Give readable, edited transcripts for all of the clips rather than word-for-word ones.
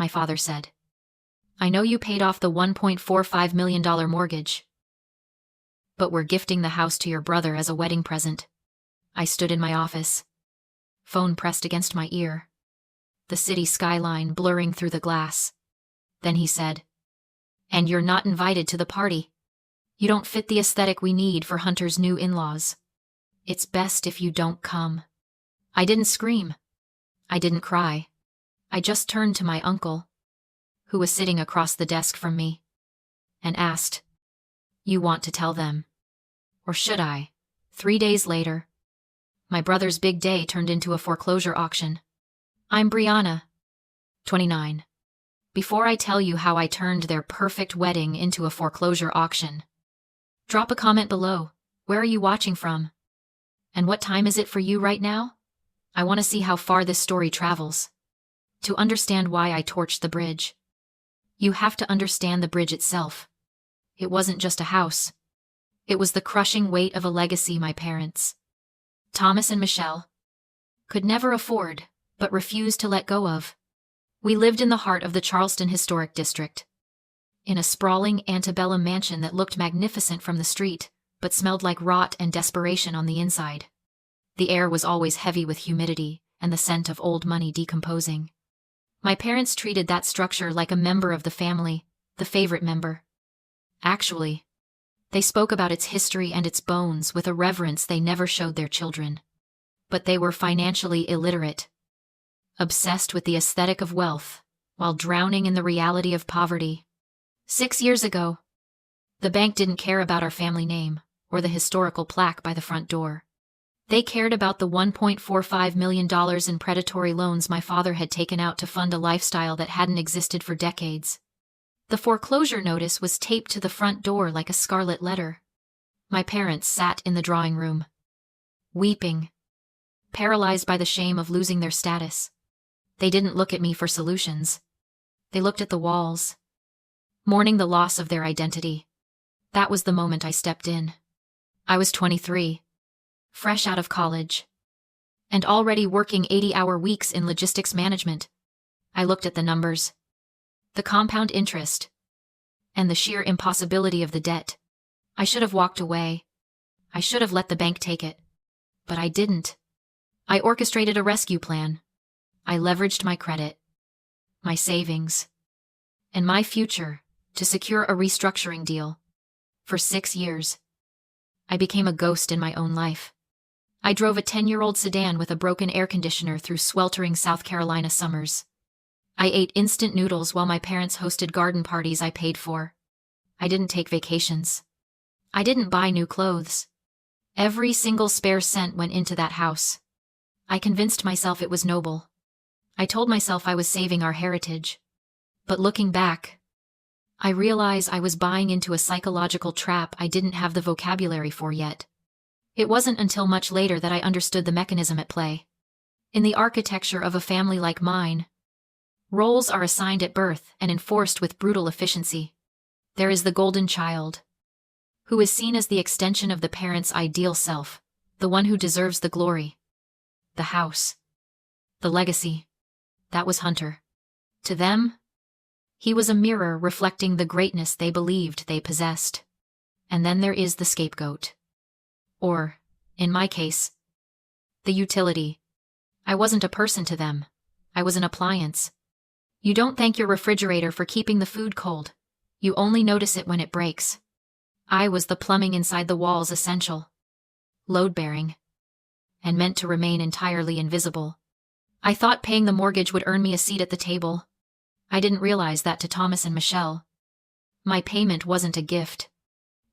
my father said. I know you paid off the $1.45 million mortgage, but we're gifting the house to your brother as a wedding present. I stood in my office, phone pressed against my ear, the city skyline blurring through the glass. Then he said, "And you're not invited to the party. You don't fit the aesthetic we need for Hunter's new in-laws. It's best if you don't come." I didn't scream. I didn't cry. I just turned to my uncle, who was sitting across the desk from me, and asked, "You want to tell them? Or should I?" 3 days later, my brother's big day turned into a foreclosure auction. I'm Brianna, 29. Before I tell you how I turned their perfect wedding into a foreclosure auction, drop a comment below. Where are you watching from? And what time is it for you right now? I want to see how far this story travels. To understand why I torched the bridge, you have to understand the bridge itself. It wasn't just a house. It was the crushing weight of a legacy my parents, Thomas and Michelle, could never afford, but refused to let go of. We lived in the heart of the Charleston Historic District, in a sprawling antebellum mansion that looked magnificent from the street, but smelled like rot and desperation on the inside. The air was always heavy with humidity and the scent of old money decomposing. My parents treated that structure like a member of the family, the favorite member. Actually, they spoke about its history and its bones with a reverence they never showed their children. But they were financially illiterate, obsessed with the aesthetic of wealth, while drowning in the reality of poverty. 6 years ago, the bank didn't care about our family name or the historical plaque by the front door. They cared about the $1.45 million in predatory loans my father had taken out to fund a lifestyle that hadn't existed for decades. The foreclosure notice was taped to the front door like a scarlet letter. My parents sat in the drawing room, weeping, paralyzed by the shame of losing their status. They didn't look at me for solutions. They looked at the walls, mourning the loss of their identity. That was the moment I stepped in. I was 23, fresh out of college, and already working 80-hour weeks in logistics management. I looked at the numbers, the compound interest, and the sheer impossibility of the debt. I should have walked away. I should have let the bank take it. But I didn't. I orchestrated a rescue plan. I leveraged my credit, my savings, and my future to secure a restructuring deal. For 6 years, I became a ghost in my own life. I drove a 10-year-old sedan with a broken air conditioner through sweltering South Carolina summers. I ate instant noodles while my parents hosted garden parties I paid for. I didn't take vacations. I didn't buy new clothes. Every single spare cent went into that house. I convinced myself it was noble. I told myself I was saving our heritage. But looking back, I realize I was buying into a psychological trap I didn't have the vocabulary for yet. It wasn't until much later that I understood the mechanism at play. In the architecture of a family like mine, roles are assigned at birth and enforced with brutal efficiency. There is the golden child, who is seen as the extension of the parent's ideal self, the one who deserves the glory, the house, the legacy. That was Hunter. To them, he was a mirror reflecting the greatness they believed they possessed. And then there is the scapegoat. Or, in my case, the utility. I wasn't a person to them. I was an appliance. You don't thank your refrigerator for keeping the food cold. You only notice it when it breaks. I was the plumbing inside the walls essential, load-bearing, and meant to remain entirely invisible. I thought paying the mortgage would earn me a seat at the table. I didn't realize that to Thomas and Michelle. My payment wasn't a gift.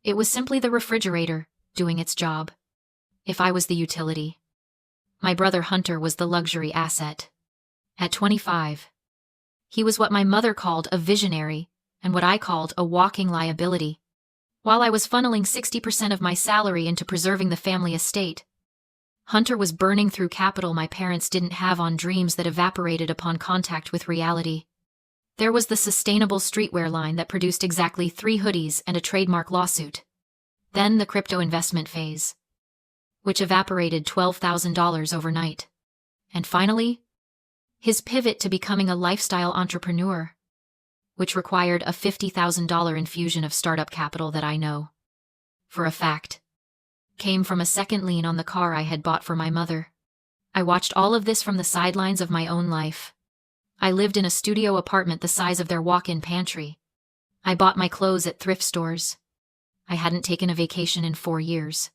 It was simply the refrigerator doing its job. If I was the utility, my brother Hunter was the luxury asset. At 25, he was what my mother called a visionary and what I called a walking liability. While I was funneling 60% of my salary into preserving the family estate, Hunter was burning through capital my parents didn't have on dreams that evaporated upon contact with reality. There was the sustainable streetwear line that produced exactly 3 hoodies and a trademark lawsuit. Then the crypto investment phase, which evaporated $12,000 overnight. And finally, His pivot to becoming a lifestyle entrepreneur, which required a $50,000 infusion of startup capital that I know, for a fact, came from a second lien on the car I had bought for my mother. I watched all of this from the sidelines of my own life. I lived in a studio apartment the size of their walk-in pantry. I bought my clothes at thrift stores. I hadn't taken a vacation in 4 years.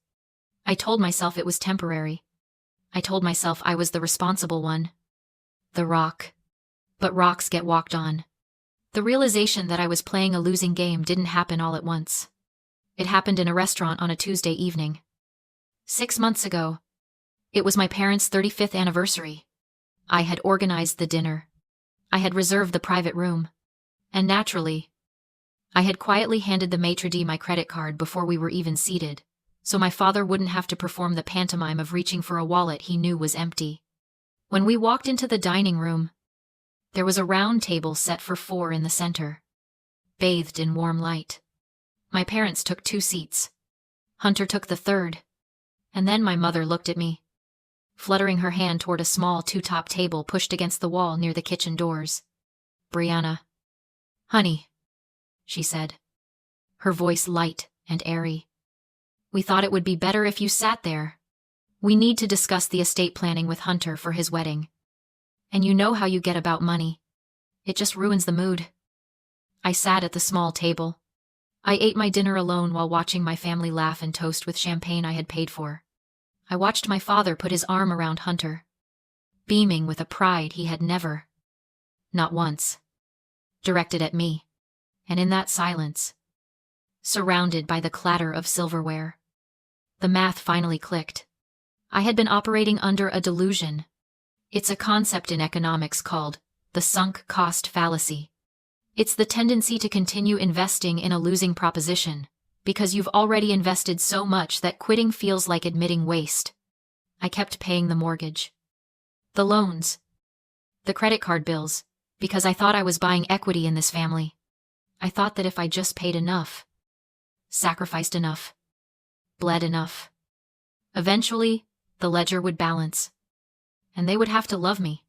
I told myself it was temporary. I told myself I was the responsible one. The rock. But rocks get walked on. The realization that I was playing a losing game didn't happen all at once. It happened in a restaurant on a Tuesday evening. 6 months ago. It was my parents' 35th anniversary. I had organized the dinner. I had reserved the private room. And naturally, I had quietly handed the maitre d' my credit card before we were even seated, so my father wouldn't have to perform the pantomime of reaching for a wallet he knew was empty. When we walked into the dining room, there was a round table set for 4 in the center, bathed in warm light. My parents took 2 seats. Hunter took the 3rd. And then my mother looked at me, fluttering her hand toward a small 2-top table pushed against the wall near the kitchen doors. "Brianna." "Honey," she said, her voice light and airy. "We thought it would be better if you sat there. We need to discuss the estate planning with Hunter for his wedding. And you know how you get about money. It just ruins the mood." I sat at the small table. I ate my dinner alone while watching my family laugh and toast with champagne I had paid for. I watched my father put his arm around Hunter, beaming with a pride he had never, not once, directed at me. And in that silence, surrounded by the clatter of silverware, the math finally clicked. I had been operating under a delusion. It's a concept in economics called the sunk cost fallacy. It's the tendency to continue investing in a losing proposition, because you've already invested so much that quitting feels like admitting waste. I kept paying the mortgage, the loans, the credit card bills, because I thought I was buying equity in this family. I thought that if I just paid enough, sacrificed enough, bled enough, eventually the ledger would balance, and they would have to love me.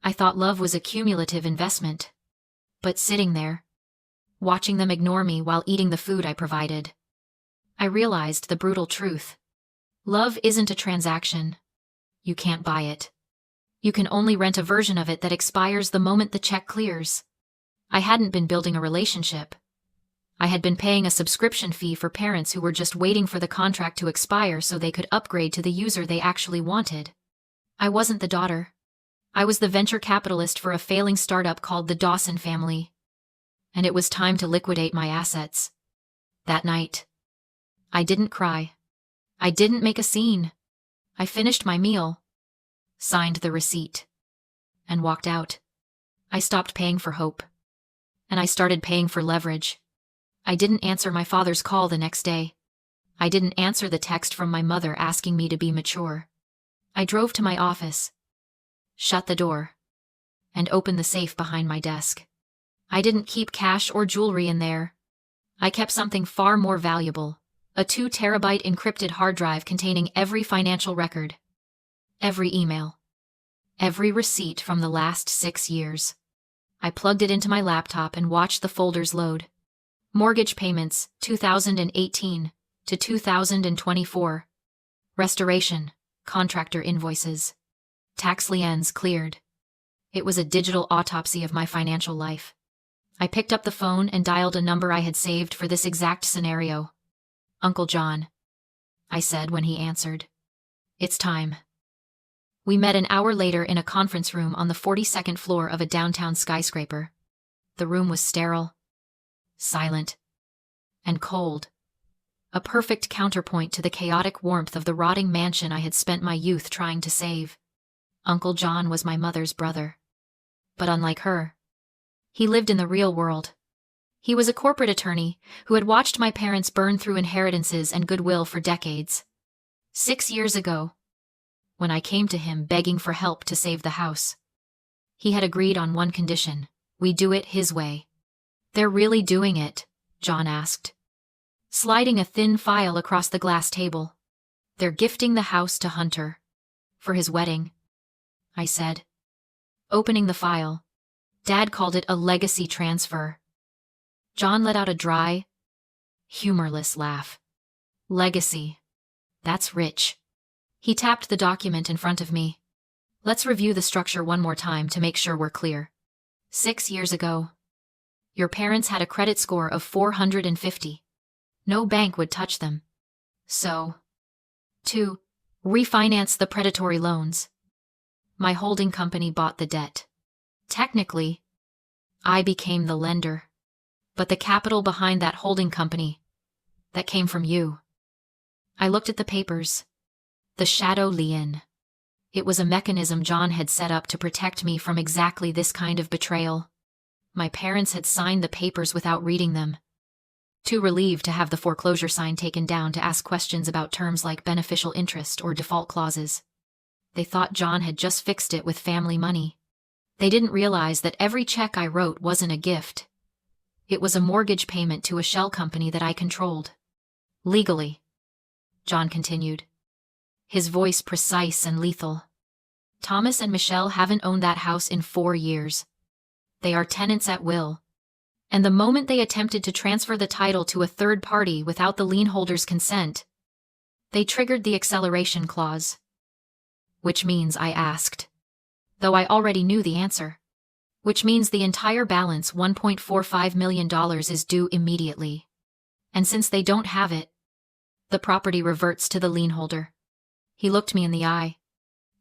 I thought love was a cumulative investment. But sitting there, watching them ignore me while eating the food I provided, I realized the brutal truth. Love isn't a transaction. You can't buy it. You can only rent a version of it that expires the moment the check clears. I hadn't been building a relationship. I had been paying a subscription fee for parents who were just waiting for the contract to expire so they could upgrade to the user they actually wanted. I wasn't the daughter. I was the venture capitalist for a failing startup called the Dawson family. And it was time to liquidate my assets. That night, I didn't cry. I didn't make a scene. I finished my meal, signed the receipt, and walked out. I stopped paying for hope. And I started paying for leverage. I didn't answer my father's call the next day. I didn't answer the text from my mother asking me to be mature. I drove to my office, shut the door, and opened the safe behind my desk. I didn't keep cash or jewelry in there. I kept something far more valuable, a 2-terabyte encrypted hard drive containing every financial record, every email, every receipt from the last 6 years. I plugged it into my laptop and watched the folders load. Mortgage payments, 2018 to 2024. Restoration, contractor invoices. Tax liens cleared. It was a digital autopsy of my financial life. I picked up the phone and dialed a number I had saved for this exact scenario. "Uncle John," I said when he answered. "It's time." We met an hour later in a conference room on the 42nd floor of a downtown skyscraper. The room was sterile, silent, and cold. A perfect counterpoint to the chaotic warmth of the rotting mansion I had spent my youth trying to save. Uncle John was my mother's brother. But unlike her, he lived in the real world. He was a corporate attorney who had watched my parents burn through inheritances and goodwill for decades. 6 years ago, when I came to him begging for help to save the house, he had agreed on one condition: we do it his way. "They're really doing it?" John asked, sliding a thin file across the glass table. "They're gifting the house to Hunter for his wedding," I said. Opening the file, Dad called it a legacy transfer. John let out a dry, humorless laugh. Legacy. That's rich. He tapped the document in front of me. Let's review the structure one more time to make sure we're clear. 6 years ago, your parents had a credit score of 450. No bank would touch them. So, to refinance the predatory loans, my holding company bought the debt. Technically, I became the lender, but the capital behind that holding company, that came from you. I looked at the papers. The shadow lien. It was a mechanism John had set up to protect me from exactly this kind of betrayal. My parents had signed the papers without reading them. Too relieved to have the foreclosure sign taken down to ask questions about terms like beneficial interest or default clauses. They thought John had just fixed it with family money. They didn't realize that every check I wrote wasn't a gift. It was a mortgage payment to a shell company that I controlled. Legally, John continued, his voice precise and lethal. Thomas and Michelle haven't owned that house in 4 years. They are tenants at will. And the moment they attempted to transfer the title to a third party without the lien holder's consent, they triggered the acceleration clause. Which means I asked, though I already knew the answer. Which means the entire balance, $1.45 million, is due immediately. And since they don't have it, the property reverts to the lien holder. He looked me in the eye.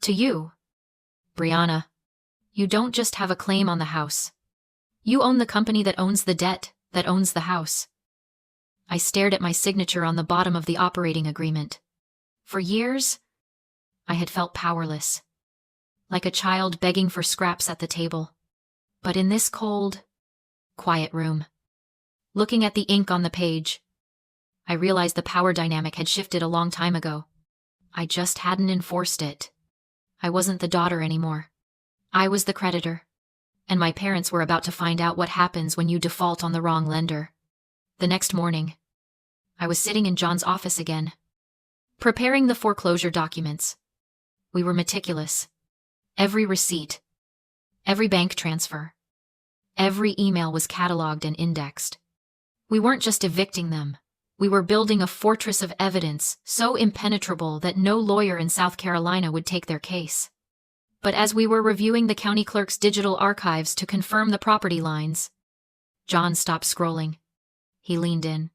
To you, Brianna, you don't just have a claim on the house. You own the company that owns the debt, that owns the house. I stared at my signature on the bottom of the operating agreement. For years, I had felt powerless, like a child begging for scraps at the table. But in this cold, quiet room, looking at the ink on the page, I realized the power dynamic had shifted a long time ago. I just hadn't enforced it. I wasn't the daughter anymore. I was the creditor. And my parents were about to find out what happens when you default on the wrong lender. The next morning, I was sitting in John's office again, preparing the foreclosure documents. We were meticulous. Every receipt, every bank transfer, every email was cataloged and indexed. We weren't just evicting them. We were building a fortress of evidence so impenetrable that no lawyer in South Carolina would take their case. But as we were reviewing the county clerk's digital archives to confirm the property lines, John stopped scrolling. He leaned in,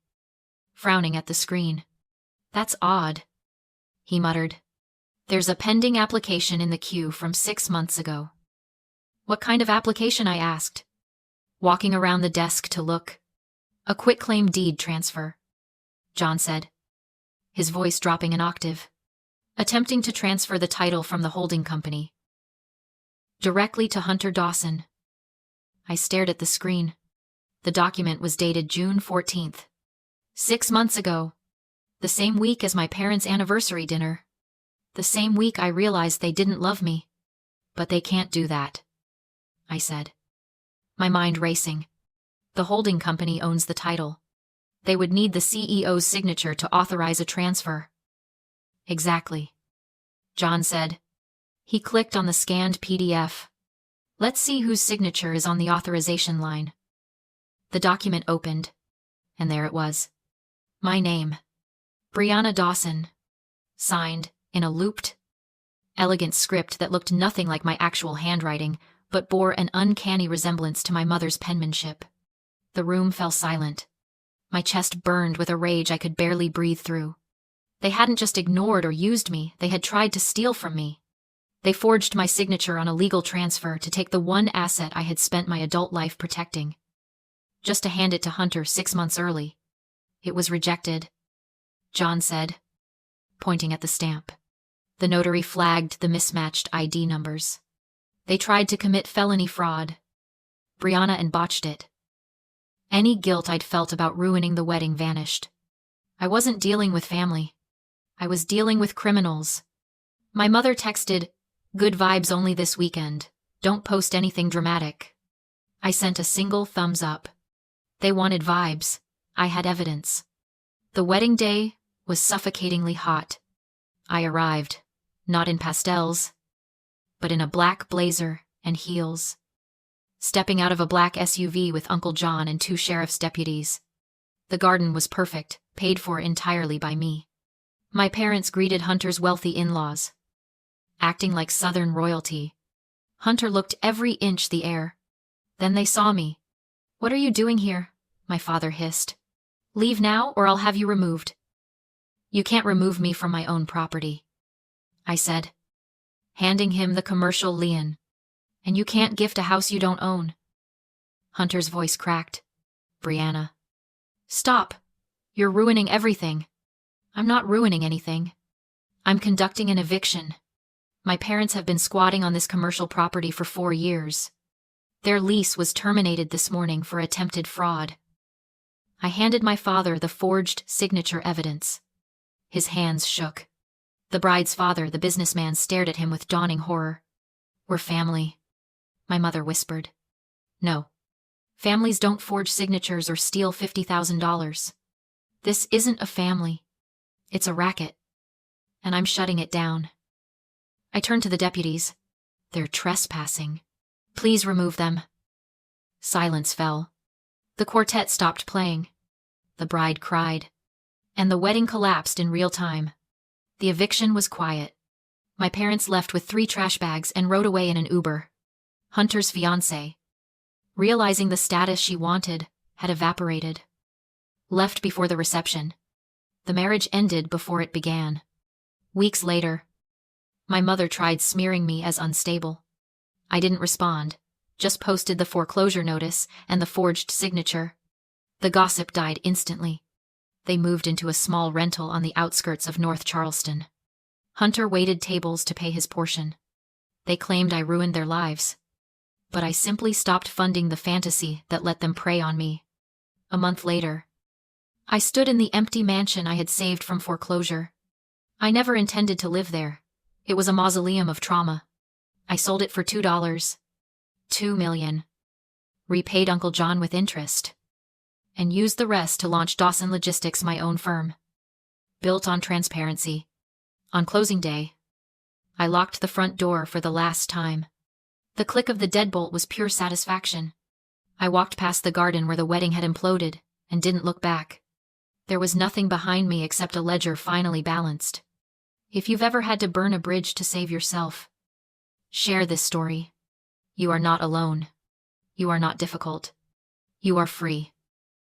frowning at the screen. That's odd, he muttered. There's a pending application in the queue from 6 months ago. What kind of application? I asked, walking around the desk to look. A quitclaim deed transfer, John said, his voice dropping an octave. Attempting to transfer the title from the holding company directly to Hunter Dawson. I stared at the screen. The document was dated June 14th. 6 months ago. The same week as my parents' anniversary dinner. The same week I realized they didn't love me. But they can't do that, I said, my mind racing. The holding company owns the title. They would need the CEO's signature to authorize a transfer. Exactly, John said. He clicked on the scanned PDF. Let's see whose signature is on the authorization line. The document opened, and there it was. My name, Brianna Dawson, signed in a looped, elegant script that looked nothing like my actual handwriting, but bore an uncanny resemblance to my mother's penmanship. The room fell silent. My chest burned with a rage I could barely breathe through. They hadn't just ignored or used me, they had tried to steal from me. They forged my signature on a legal transfer to take the one asset I had spent my adult life protecting. Just to hand it to Hunter 6 months early. It was rejected, John said, pointing at the stamp. The notary flagged the mismatched ID numbers. They tried to commit felony fraud. Brianna and botched it. Any guilt I'd felt about ruining the wedding vanished. I wasn't dealing with family. I was dealing with criminals. My mother texted, "Good vibes only this weekend. Don't post anything dramatic." I sent a single thumbs up. They wanted vibes. I had evidence. The wedding day was suffocatingly hot. I arrived, not in pastels, but in a black blazer and heels. Stepping out of a black SUV with Uncle John and 2 sheriff's deputies. The garden was perfect, paid for entirely by me. My parents greeted Hunter's wealthy in-laws. Acting like Southern royalty. Hunter looked every inch the heir. Then they saw me. "What are you doing here?" my father hissed. "Leave now or I'll have you removed." "You can't remove me from my own property," I said, handing him the commercial lien. "And you can't gift a house you don't own." Hunter's voice cracked. "Brianna. Stop. You're ruining everything." "I'm not ruining anything. I'm conducting an eviction. My parents have been squatting on this commercial property for 4 years. Their lease was terminated this morning for attempted fraud." I handed my father the forged signature evidence. His hands shook. The bride's father, the businessman, stared at him with dawning horror. "We're family," my mother whispered. "No. Families don't forge signatures or steal $50,000. This isn't a family. It's a racket. And I'm shutting it down." I turned to the deputies. "They're trespassing. Please remove them." Silence fell. The quartet stopped playing. The bride cried. And the wedding collapsed in real time. The eviction was quiet. My parents left with 3 trash bags and rode away in an Uber. Hunter's fiancée, realizing the status she wanted, had evaporated. Left before the reception. The marriage ended before it began. Weeks later, my mother tried smearing me as unstable. I didn't respond, just posted the foreclosure notice and the forged signature. The gossip died instantly. They moved into a small rental on the outskirts of North Charleston. Hunter waited tables to pay his portion. They claimed I ruined their lives. But I simply stopped funding the fantasy that let them prey on me. A month later, I stood in the empty mansion I had saved from foreclosure. I never intended to live there. It was a mausoleum of trauma. I sold it for $2. $2 million. Repaid Uncle John with interest. And used the rest to launch Dawson Logistics, my own firm. Built on transparency. On closing day, I locked the front door for the last time. The click of the deadbolt was pure satisfaction. I walked past the garden where the wedding had imploded and didn't look back. There was nothing behind me except a ledger finally balanced. If you've ever had to burn a bridge to save yourself, share this story. You are not alone. You are not difficult. You are free.